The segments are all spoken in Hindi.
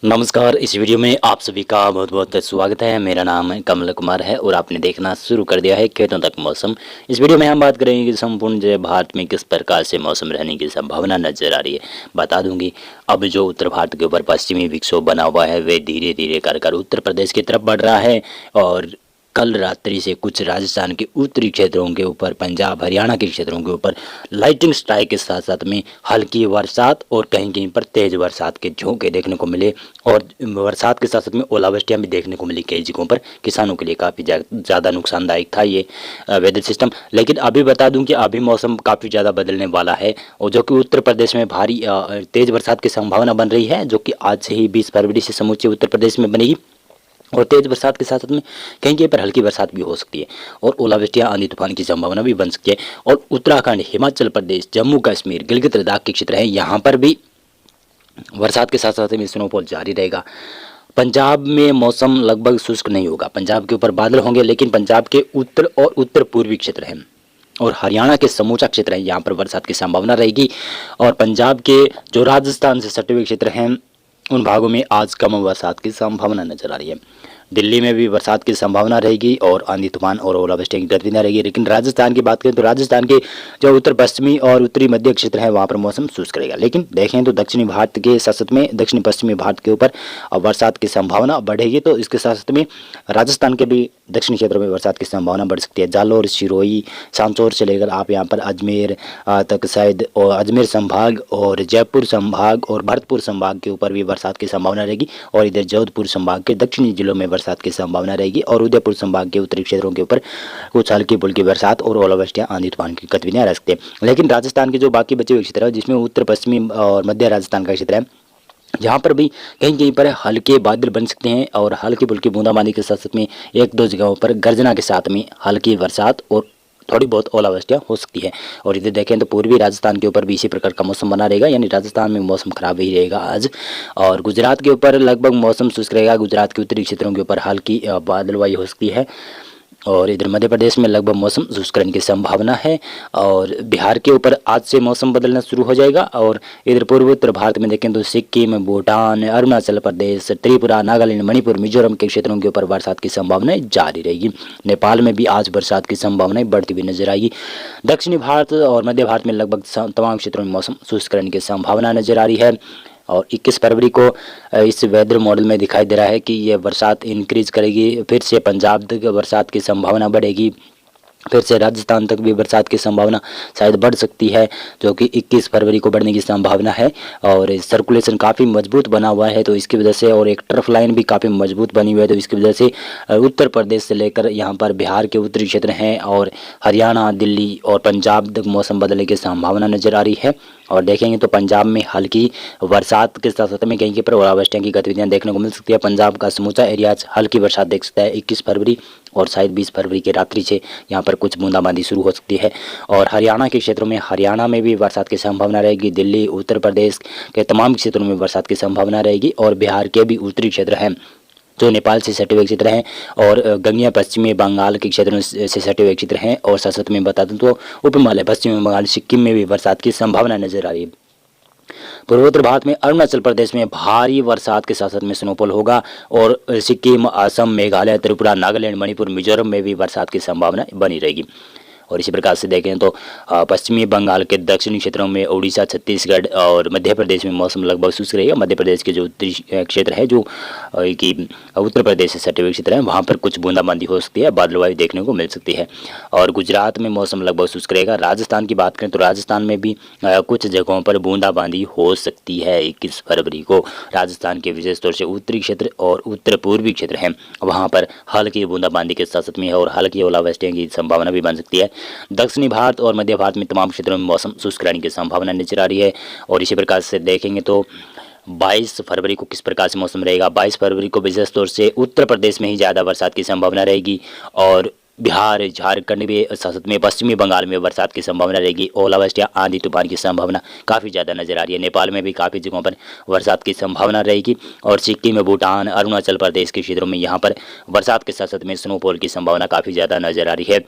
नमस्कार। इस वीडियो में आप सभी का बहुत बहुत स्वागत है। मेरा नाम कमल कुमार है और आपने देखना शुरू कर दिया है खेतों तक मौसम। इस वीडियो में हम बात करेंगे कि संपूर्ण जो भारत में किस प्रकार से मौसम रहने की संभावना नजर आ रही है। बता दूंगी, अब जो उत्तर भारत के ऊपर पश्चिमी विक्षोभ बना हुआ है वे धीरे धीरे कर उत्तर प्रदेश की तरफ बढ़ रहा है और कल रात्रि से कुछ राजस्थान के उत्तरी क्षेत्रों के ऊपर, पंजाब हरियाणा के क्षेत्रों के ऊपर लाइटिंग स्ट्राइक के साथ साथ में हल्की बरसात और कहीं कहीं पर तेज बरसात के झोंके देखने को मिले और बरसात के साथ साथ में ओलावृष्टियाँ भी देखने को मिली कई जगहों पर। किसानों के लिए काफ़ी ज़्यादा नुकसानदायक था ये वेदर सिस्टम। लेकिन अभी बता दूं कि अभी मौसम काफ़ी ज़्यादा बदलने वाला है और जो कि उत्तर प्रदेश में भारी तेज बरसात की संभावना बन रही है, जो कि आज से ही 20 फरवरी से समूचे उत्तर प्रदेश में बनेगी। और तेज बरसात के साथ साथ में कहीं कहीं पर हल्की बरसात भी हो सकती है और ओलावृष्टियाँ, आंधी तूफान की संभावना भी बन सकती है। और उत्तराखंड, हिमाचल प्रदेश, जम्मू कश्मीर, गिलगित लद्दाख के क्षेत्र हैं, यहाँ पर भी बरसात के साथ साथ में स्नोफॉल जारी रहेगा। पंजाब में मौसम लगभग शुष्क नहीं होगा, पंजाब के ऊपर बादल होंगे, लेकिन पंजाब के उत्तर और उत्तर पूर्वी क्षेत्र हैं और हरियाणा के समूचा क्षेत्र है, यहाँ पर बरसात की संभावना रहेगी। और पंजाब के जो राजस्थान से सटे हुए क्षेत्र हैं उन भागों में आज कम बरसात की संभावना नजर आ रही है। दिल्ली में भी बरसात की संभावना रहेगी और आंधी तूफान और ओलावृष्टि की गतिविधियां रहेगी। लेकिन राजस्थान की बात करें तो राजस्थान के जो उत्तर पश्चिमी और उत्तरी मध्य क्षेत्र है वहाँ पर मौसम शुष्क रहेगा। लेकिन देखें तो दक्षिणी भारत के साथ साथ में दक्षिणी पश्चिमी भारत के ऊपर बरसात की संभावना बढ़ेगी, तो इसके साथ साथ में राजस्थान के भी दक्षिणी क्षेत्रों में बरसात की संभावना बढ़ सकती है। जालौर, सिरोही, सांचौर से लेकर आप यहाँ पर अजमेर तक शायद, और अजमेर संभाग और जयपुर संभाग और भरतपुर संभाग के ऊपर भी बरसात की संभावना रहेगी और इधर जोधपुर संभाग के दक्षिणी जिलों में बरसात की संभावना रहेगी और उदयपुर संभाग के उत्तरी क्षेत्रों के ऊपर कुछ हल्की फुल्की बरसात और ओलावृष्टियां, आंधी तूफान की गतिविधियां रह सकती है। लेकिन राजस्थान के जो बाकी बचे हुए क्षेत्र है, जिसमें उत्तर पश्चिमी और मध्य राजस्थान का क्षेत्र है, जहाँ पर भी कहीं कहीं पर हल्के बादल बन सकते हैं और हल्की फुल्की बूंदाबांदी के साथ साथ में एक दो जगहों पर गर्जना के साथ में हल्की बरसात और थोड़ी बहुत ओलावृष्टियाँ हो सकती है। और इधर देखें तो पूर्वी राजस्थान के ऊपर भी इसी प्रकार का मौसम बना रहेगा, यानी राजस्थान में मौसम खराब ही रहेगा आज। और गुजरात के ऊपर लगभग मौसम शुष्क रहेगा, गुजरात के उत्तरी क्षेत्रों के ऊपर हल्की बादलवाई हो सकती है और इधर मध्य प्रदेश में लगभग मौसम शुष्क रहने की संभावना है। और बिहार के ऊपर आज से मौसम बदलना शुरू हो जाएगा। और इधर पूर्वोत्तर भारत में देखें तो सिक्किम, भूटान, अरुणाचल प्रदेश, त्रिपुरा, नागालैंड, मणिपुर, मिजोरम के क्षेत्रों के ऊपर बरसात की संभावनाएं जारी रहेगी। नेपाल में भी आज बरसात की संभावनाएं बढ़ती हुई नजर आएगी। दक्षिणी भारत और मध्य भारत में लगभग तमाम क्षेत्रों में मौसम शुष्क रहने की संभावना नजर आ रही है। और 21 फरवरी को इस वेदर मॉडल में दिखाई दे रहा है कि ये बरसात इंक्रीज करेगी, फिर से पंजाब तक बरसात की संभावना बढ़ेगी, फिर से राजस्थान तक भी बरसात की संभावना शायद बढ़ सकती है, जो कि 21 फरवरी को बढ़ने की संभावना है। और सर्कुलेशन काफ़ी मजबूत बना हुआ है तो इसकी वजह से, और एक ट्रफ लाइन भी काफ़ी मजबूत बनी हुई है तो इसकी वजह से उत्तर प्रदेश से लेकर यहाँ पर बिहार के उत्तरी क्षेत्र हैं और हरियाणा, दिल्ली और पंजाब तक मौसम बदलने की संभावना नजर आ रही है। और देखेंगे तो पंजाब में हल्की बरसात के साथ साथ में कहीं पर ओलावृष्टियों की गतिविधियां देखने को मिल सकती है। पंजाब का समूचा एरिया हल्की बरसात देख सकता है 21 फरवरी और शायद 20 फरवरी की रात्रि से यहाँ पर कुछ बूंदाबांदी शुरू हो सकती है। और हरियाणा के क्षेत्रों में, हरियाणा में भी बरसात की संभावना रहेगी। दिल्ली, उत्तर प्रदेश के तमाम क्षेत्रों में बरसात की संभावना रहेगी और बिहार के भी उत्तरी क्षेत्र हैं जो नेपाल से सटे हुए क्षेत्र हैं और गंगेय पश्चिमी बंगाल के क्षेत्रों से सटे हुए क्षेत्र हैं। और साथ साथ में बता दूं तो उप हिमालय, पश्चिमी बंगाल, सिक्किम में भी बरसात की संभावना नजर आ रही है। पूर्वोत्तर भारत में अरुणाचल प्रदेश में भारी बरसात के साथ साथ में स्नोफॉल होगा और सिक्किम, असम, मेघालय, त्रिपुरा, नागालैंड, मणिपुर, मिजोरम में भी बरसात की संभावना बनी रहेगी। और इसी प्रकार से देखें तो पश्चिमी बंगाल के दक्षिणी क्षेत्रों में, उड़ीसा, छत्तीसगढ़ और मध्य प्रदेश में मौसम लगभग शुष्क रहेगा। मध्य प्रदेश के जो उत्तरी क्षेत्र है, जो कि उत्तर प्रदेश से सटे हुए क्षेत्र है, वहाँ पर कुछ बूंदाबांदी हो सकती है, बादलवाई देखने को मिल सकती है। और गुजरात में मौसम लगभग शुष्क रहेगा। राजस्थान की बात करें तो राजस्थान में भी कुछ जगहों पर बूंदाबांदी हो सकती है 21 फरवरी को। राजस्थान के विशेष तौर से उत्तरी क्षेत्र और उत्तर पूर्वी क्षेत्र हैं, वहाँ पर हल्की बूंदाबांदी के साथ साथ में और हल्की ओलावृष्टि की संभावना भी बन सकती है। दक्षिणी भारत और मध्य भारत में तमाम क्षेत्रों में मौसम शुष्क रहने की संभावना नजर आ रही है। और इसी प्रकार से देखेंगे तो 22 फरवरी को किस प्रकार से मौसम रहेगा। 22 फरवरी को विशेष तौर से उत्तर प्रदेश में ही ज़्यादा बरसात की संभावना रहेगी और बिहार, झारखंड में, साथ में पश्चिमी बंगाल में बरसात की संभावना रहेगी। ओलावृष्टियाँ, आंधी तूफान की संभावना काफ़ी ज़्यादा नजर आ रही है। नेपाल में भी काफ़ी जगहों पर बरसात की संभावना रहेगी और सिक्किम, भूटान, अरुणाचल प्रदेश के क्षेत्रों में यहाँ पर बरसात के साथ साथ में स्नोफॉल की संभावना काफ़ी ज़्यादा नजर आ रही है।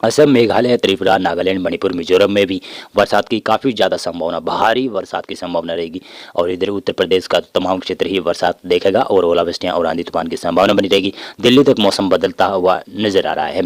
असम, मेघालय, त्रिपुरा, नागालैंड, मणिपुर, मिजोरम में भी बरसात की काफ़ी ज़्यादा संभावना, भारी बरसात की संभावना रहेगी। और इधर उत्तर प्रदेश का तमाम क्षेत्र ही बरसात देखेगा और ओलावृष्टियाँ और आंधी तूफान की संभावना बनी रहेगी। दिल्ली तक मौसम बदलता हुआ नजर आ रहा है।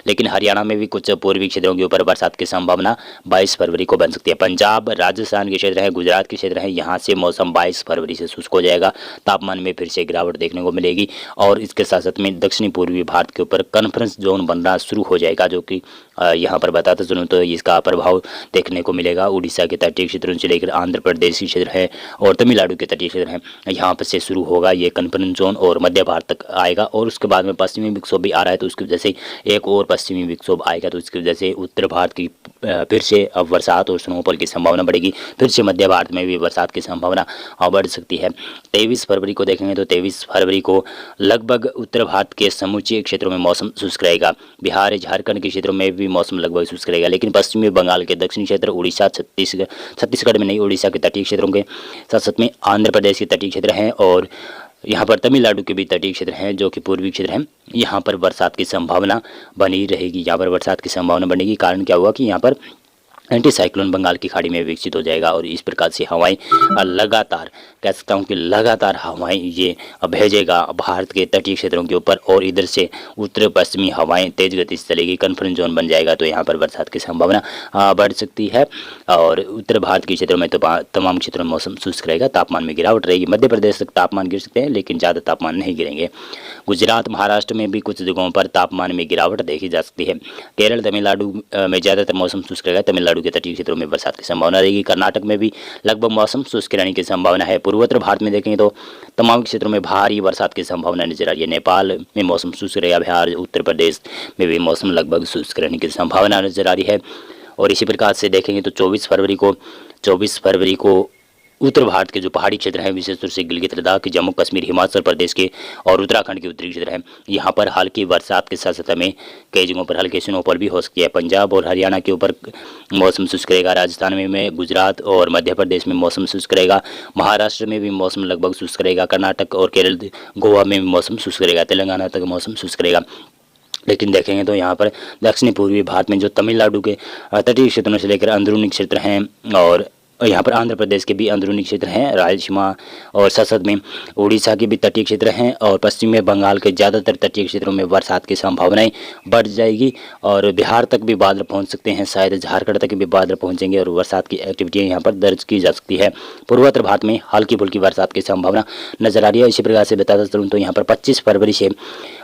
लेकिन हरियाणा में भी कुछ पूर्वी क्षेत्रों के ऊपर बरसात की संभावना 22 फरवरी को बन सकती है। पंजाब, राजस्थान के क्षेत्र है, गुजरात के क्षेत्र है, यहाँ से मौसम 22 फरवरी से शुष्क हो जाएगा। तापमान में फिर से गिरावट देखने को मिलेगी। और इसके साथ साथ में दक्षिणी पूर्वी भारत के ऊपर कॉन्फ्रेंस जोन बनना शुरू हो जाएगा, जो कि यहाँ पर बताते चलूँ तो इसका प्रभाव देखने को मिलेगा। उड़ीसा के तटीय क्षेत्रों से लेकर आंध्र प्रदेश के क्षेत्र है और तमिलनाडु के तटीय क्षेत्र हैं, यहाँ पर से शुरू होगा ये कॉन्फ्रेंस जोन और मध्य भारत तक आएगा। और उसके बाद में पश्चिमी विक्षोभ भी आ रहा है, तो उसकी वजह से एक और पश्चिमी विक्षोभ आएगा, तो इसकी वजह से उत्तर भारत की फिर से अब बरसात और स्नोफॉल की संभावना बढ़ेगी। फिर से मध्य भारत में भी बरसात की संभावना बढ़ सकती है। 23 फरवरी को देखेंगे तो 23 फरवरी को लगभग उत्तर भारत के समूचे क्षेत्रों में मौसम शुष्क रहेगा। बिहार, झारखंड के क्षेत्रों में भी मौसम लगभग शुष्क रहेगा। लेकिन पश्चिमी बंगाल के दक्षिणी क्षेत्र, उड़ीसा, छत्तीसगढ़ में नहीं, उड़ीसा के तटीय क्षेत्रों के साथ साथ में आंध्र प्रदेश के तटीय क्षेत्र हैं और यहाँ पर तमिलनाडु के भी तटीय क्षेत्र हैं जो कि पूर्वी क्षेत्र हैं, यहाँ पर बरसात की संभावना बनी रहेगी। यहाँ पर बरसात की संभावना बनेगी। कारण क्या हुआ कि यहाँ पर एंटी साइक्लोन बंगाल की खाड़ी में विकसित हो जाएगा और इस प्रकार से हवाएं लगातार, कह सकता हूं कि लगातार हवाएं ये भेजेगा भारत के तटीय क्षेत्रों के ऊपर और इधर से उत्तर पश्चिमी हवाएं तेज गति से चलेगी। कॉन्फ्रेंस जोन बन जाएगा, तो यहाँ पर बरसात की संभावना बढ़ सकती है। और उत्तर भारत के क्षेत्रों में तो तमाम क्षेत्रों में मौसम शुष्क रहेगा, तापमान में गिरावट रहेगी। मध्य प्रदेश तक तापमान गिर सकते हैं लेकिन ज़्यादा तापमान नहीं गिरेंगे। गुजरात, महाराष्ट्र में भी कुछ जगहों पर तापमान में गिरावट देखी जा सकती है। केरल, तमिलनाडु में ज़्यादातर मौसम शुष्क रहेगा। तमिलनाडु के तटीय क्षेत्रों में बरसात की संभावना रहेगी। कर्नाटक में भी लगभग मौसम शुष्क रहने की संभावना है। पूर्वोत्तर भारत में देखेंगे तो तमाम क्षेत्रों में भारी बरसात की संभावना नजर आ रही है। नेपाल में मौसम शुष्क रहेगा। बिहार, उत्तर प्रदेश में भी मौसम लगभग शुष्क रहने की संभावना नजर आ रही है। और इसी प्रकार से देखेंगे तो 24 फरवरी को उत्तर भारत के जो पहाड़ी क्षेत्र हैं, विशेष रूप से गिलगित, लद्दाख, जम्मू कश्मीर, हिमाचल प्रदेश के और उत्तराखंड के उत्तरी क्षेत्र हैं, यहाँ पर हल्की बरसात के साथ साथ में कई जगहों पर हल्के स्नोफॉल भी हो सकती है। पंजाब और हरियाणा के ऊपर मौसम शुष्क रहेगा। राजस्थान में, गुजरात और मध्य प्रदेश में मौसम शुष्क रहेगा। महाराष्ट्र में भी मौसम लगभग शुष्क रहेगा। कर्नाटक और केरल, गोवा में भी मौसम शुष्क रहेगा। तेलंगाना तक मौसम शुष्क रहेगा। लेकिन देखेंगे तो यहाँ पर दक्षिणी पूर्वी भारत में जो तमिलनाडु के तटीय क्षेत्रों से लेकर अंदरूनी क्षेत्र हैं और यहाँ पर आंध्र प्रदेश के भी अंदरूनी क्षेत्र हैं, रायलसीमा और साथ में उड़ीसा के भी तटीय क्षेत्र हैं और पश्चिमी बंगाल के ज़्यादातर तटीय क्षेत्रों में बरसात की संभावनाएं बढ़ जाएगी। और बिहार तक भी बादल पहुँच सकते हैं, शायद झारखंड तक भी बादल पहुँचेंगे और बरसात की एक्टिविटियाँ यहाँ पर दर्ज की जा सकती है। पूर्वोत्तर भारत में हल्की फुल्की बरसात की संभावना नजर आ रही है। इसी प्रकार से बताता चलूँ तो यहाँ पर 25 फरवरी से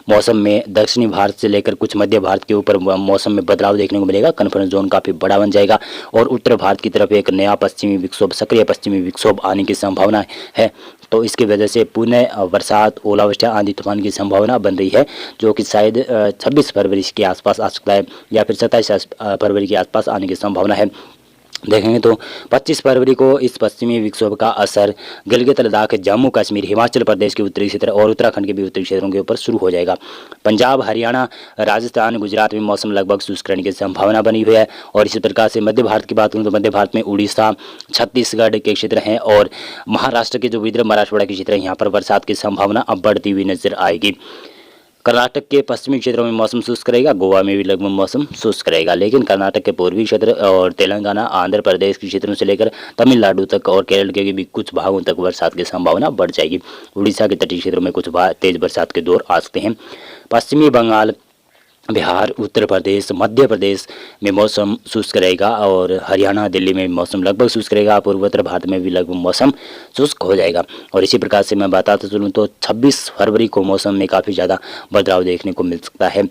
मौसम में दक्षिणी भारत से लेकर कुछ मध्य भारत के ऊपर मौसम में बदलाव देखने को मिलेगा। कॉन्फ्रेंस जोन काफ़ी बड़ा बन जाएगा और उत्तर भारत की तरफ एक नया पश्चिमी विक्षोभ, सक्रिय पश्चिमी विक्षोभ आने की संभावना है। तो इसकी वजह से पुनः बरसात, ओलावृष्टि, आंधी तूफान की संभावना बन रही है, जो कि शायद 26 फरवरी के आसपास आ सकता है या फिर 27 फरवरी के आसपास आने की संभावना है। देखेंगे तो 25 फरवरी को इस पश्चिमी विक्षोभ का असर गिलगित, लद्दाख, जम्मू कश्मीर, हिमाचल प्रदेश के उत्तरी क्षेत्र और उत्तराखंड के भी उत्तरी क्षेत्रों के ऊपर शुरू हो जाएगा। पंजाब, हरियाणा, राजस्थान, गुजरात में मौसम लगभग शुष्क रहने की संभावना बनी हुई है। और इसी प्रकार से मध्य भारत की बात करूँ तो मध्य भारत में उड़ीसा, छत्तीसगढ़ के क्षेत्र हैं और महाराष्ट्र के जो विदर्भ, मराठवाड़ा के क्षेत्र हैं, यहाँ पर बरसात की संभावना अब बढ़ती हुई नजर आएगी। कर्नाटक के पश्चिमी क्षेत्रों में मौसम शुष्क रहेगा। गोवा में भी लगभग मौसम शुष्क रहेगा। लेकिन कर्नाटक के पूर्वी क्षेत्र और तेलंगाना, आंध्र प्रदेश के क्षेत्रों से लेकर तमिलनाडु तक और केरल के भी कुछ भागों तक बरसात की संभावना बढ़ जाएगी। उड़ीसा के तटीय क्षेत्रों में कुछ तेज बरसात के दौर आ सकते हैं। पश्चिमी बंगाल, बिहार, उत्तर प्रदेश, मध्य प्रदेश में मौसम शुष्क रहेगा और हरियाणा, दिल्ली में मौसम लगभग शुष्क रहेगा। पूर्वोत्तर भारत में भी लगभग मौसम शुष्क हो जाएगा। और इसी प्रकार से मैं बताता चलूँ तो 26 फरवरी को मौसम में काफ़ी ज़्यादा बदलाव देखने को मिल सकता है।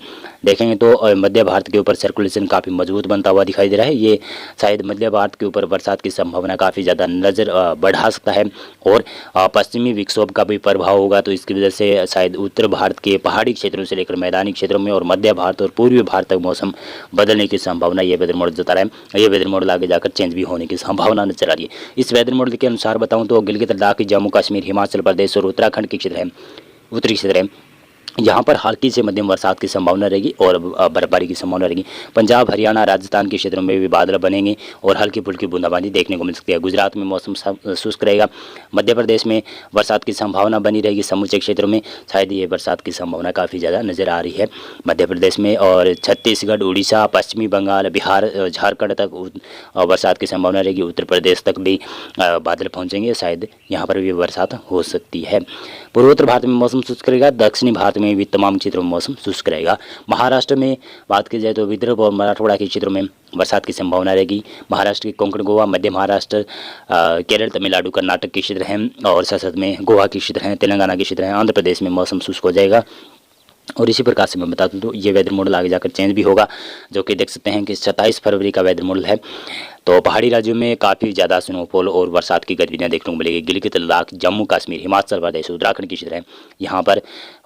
देखेंगे तो मध्य भारत के ऊपर सर्कुलेशन काफ़ी मजबूत बनता हुआ दिखाई दे रहा है। ये शायद मध्य भारत के ऊपर बरसात की संभावना काफ़ी ज़्यादा नज़र बढ़ा सकता है और पश्चिमी विक्षोभ का भी प्रभाव होगा, तो इसकी वजह से शायद उत्तर भारत के पहाड़ी क्षेत्रों से लेकर मैदानी क्षेत्रों में और मध्य भारत और पूर्वी भारत तक मौसम बदलने की संभावना ये वेदर मॉडल जता रहा है। ये वेदर मॉडल आगे जाकर चेंज भी होने की संभावना नजर आ रही है। इस वेदर मॉडल के अनुसार बताऊं तो गिलगित, लद्दाख, जम्मू कश्मीर, हिमाचल प्रदेश और उत्तराखंड के क्षेत्र हैं, उत्तरी क्षेत्र हैं, यहाँ पर हल्की से मध्यम बरसात की संभावना रहेगी और बर्फबारी की संभावना रहेगी। पंजाब, हरियाणा, राजस्थान के क्षेत्रों में भी बादल बनेंगे और हल्की फुल्की बूंदाबांदी देखने को मिल सकती है। गुजरात में मौसम शुष्क रहेगा। मध्य प्रदेश में बरसात की संभावना बनी रहेगी। समूचे क्षेत्रों में शायद ये बरसात की संभावना काफ़ी ज़्यादा नज़र आ रही है मध्य प्रदेश में। और छत्तीसगढ़, उड़ीसा, पश्चिमी बंगाल, बिहार, झारखंड तक बरसात की संभावना रहेगी। उत्तर प्रदेश तक भी बादल पहुँचेंगे, शायद यहाँ पर भी बरसात हो सकती है। पूर्वोत्तर भारत में मौसम शुष्क रहेगा। दक्षिणी भारत में भी तमाम क्षेत्रों में मौसम शुष्क रहेगा। महाराष्ट्र में बात की जाए तो विदर्भ और मराठवाड़ा के क्षेत्रों में बरसात की संभावना रहेगी। महाराष्ट्र के कोंकण, गोवा, मध्य महाराष्ट्र, केरल, तमिलनाडु, कर्नाटक के क्षेत्र हैं और साथ में गोवा के क्षेत्र हैं, तेलंगाना के क्षेत्र हैं। आंध्र प्रदेश में मौसम शुष्क हो जाएगा। और इसी प्रकार से मैं बता दूं तो ये वेदर मॉडल आगे जाकर चेंज भी होगा, जो कि देख सकते हैं कि 27 फरवरी का वेदर मॉडल है। तो पहाड़ी राज्यों में काफ़ी ज़्यादा स्नोफॉल और बरसात की गतिविधियाँ देखने को मिलेगी। गिलगित, लद्दाख, जम्मू कश्मीर, हिमाचल प्रदेश, उत्तराखंड के क्षेत्र हैं, यहाँ पर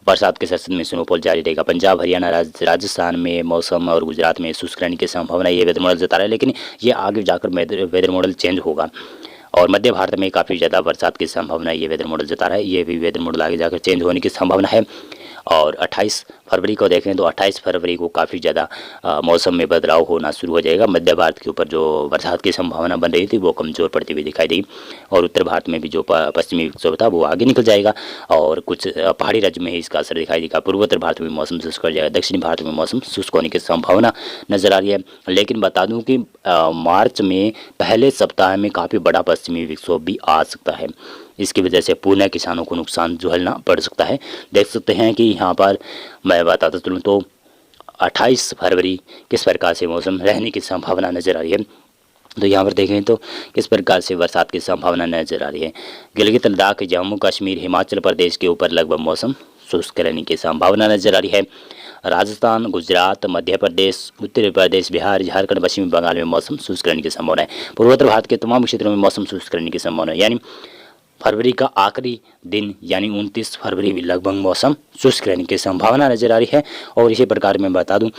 बरसात के सिलसिले में स्नोफॉल जारी रहेगा। पंजाब, हरियाणा, राजस्थान में मौसम और गुजरात में शुष्क रहने की संभावना ये वेदर मॉडल जता रहा है, लेकिन ये आगे जाकर वेदर मॉडल चेंज होगा। और मध्य भारत में काफ़ी ज़्यादा बरसात की संभावना ये वेदर मॉडल जता रहा है। ये भी वेदर मॉडल आगे जाकर चेंज होने की संभावना है। और 28 फरवरी को देखें तो 28 फरवरी को काफ़ी ज़्यादा मौसम में बदलाव होना शुरू हो जाएगा। मध्य भारत के ऊपर जो बरसात की संभावना बन रही थी वो कमज़ोर पड़ती हुई दिखाई देगी और उत्तर भारत में भी जो पश्चिमी विक्षोभ था वो आगे निकल जाएगा और कुछ पहाड़ी राज्य में ही इसका असर दिखाई देगा। पूर्वोत्तर भारत में मौसम शुष्क हो जाएगा। दक्षिणी भारत में मौसम शुष्क होने की संभावना नज़र आ रही है। लेकिन बता दूँ कि मार्च में पहले सप्ताह में काफ़ी बड़ा पश्चिमी विक्षोभ भी आ सकता है। इसकी वजह से पूर्ण किसानों को नुकसान झेलना पड़ सकता है। देख सकते हैं कि यहाँ पर मैं बताता चलूँ तो 28 फरवरी किस प्रकार से मौसम रहने की संभावना नज़र आ रही है। तो यहाँ पर देखें तो किस प्रकार से बरसात की संभावना नज़र आ रही है। गिलगित, लद्दाख, जम्मू कश्मीर, हिमाचल प्रदेश के ऊपर लगभग मौसम शुष्क रहने की संभावना नज़र आ रही है। राजस्थान, गुजरात, मध्य प्रदेश, उत्तर प्रदेश, बिहार, झारखंड, पश्चिमी बंगाल में मौसम शुष्क रहने की संभावना है। पूर्वोत्तर भारत के तमाम क्षेत्रों में मौसम शुष्क रहने की संभावना है। यानी फरवरी का आखिरी दिन यानी 29 फरवरी भी लगभग मौसम शुष्क रहने की संभावना नज़र आ रही है। और इसी प्रकार मैं बता दूं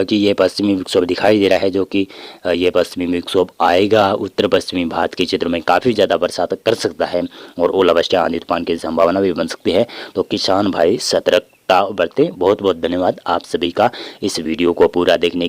कि ये पश्चिमी विक्षोभ दिखाई दे रहा है, जो कि ये पश्चिमी विक्षोभ आएगा उत्तर पश्चिमी भारत के क्षेत्रों में काफ़ी ज़्यादा बरसात कर सकता है और ओलावृष्टि, आंधी तूफान की संभावना भी बन सकती है। तो किसान भाई सतर्कता बरतें। बहुत बहुत धन्यवाद आप सभी का इस वीडियो को पूरा देखने के